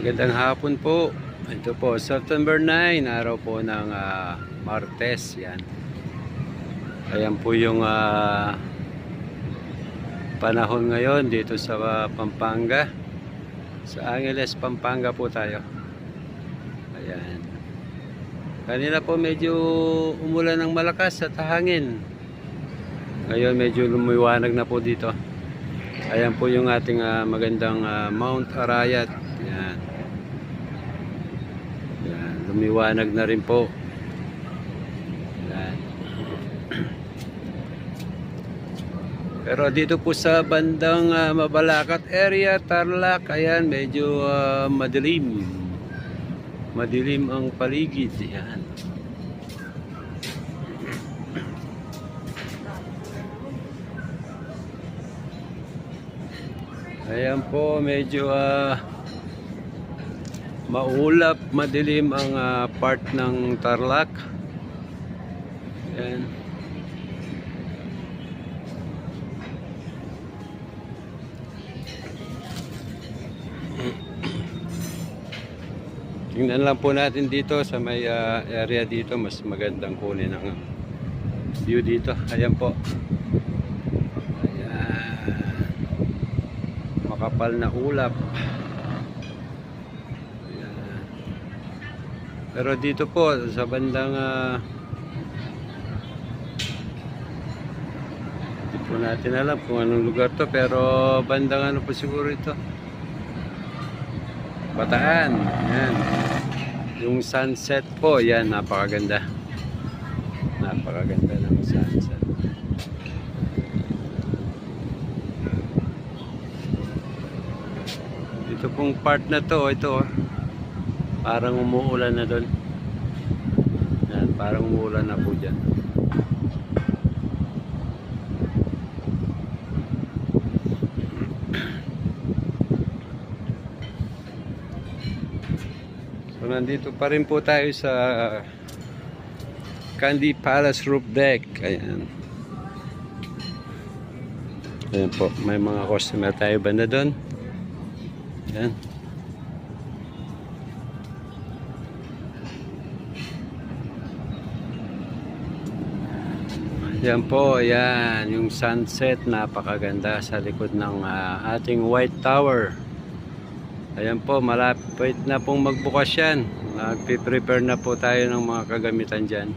Magandang hapon po. Ito po, September 9, araw po ng Martes. Yan. Ayan po yung panahon ngayon dito sa Pampanga. Sa Angeles, Pampanga po tayo. Ayan. Kanina po medyo umulan ng malakas at hangin. Ngayon medyo lumiwanag na po dito. Ayan po yung ating magandang Mount Arayat. Yan. Yan. Lumiwanag na rin po. Yan. Pero dito po sa bandang Mabalacat area, Tarlac, ayan, medyo madilim. Madilim ang paligid. Yan. Ayan po, medyo maulap, madilim ang part ng Tarlac. Ayan. Tingnan lang po natin dito sa may area dito, mas magandang kunin ang view dito. Ayan po. Ayan. Makapal na ulap. Ayan. Pero dito po sa bandang hindi po natin alam kung anong lugar to, pero bandang ano po siguro ito, Bataan. Ayan. Yung sunset po, yan, napakaganda. Napakaganda ng sunset. Ito pong part na to, ito, parang umuulan na doon. Yan, parang umuulan na po dyan. So nandito pa rin po tayo sa Candy Palace roof deck. Ayan. Ayan po, may mga customer tayo banda doon. Ayan. Ayan po, ayan, yung sunset, napakaganda sa likod ng ating White Tower. Ayan po, malapit na pong magbukas yan. Nagpiprepare na po tayo ng mga kagamitan dyan.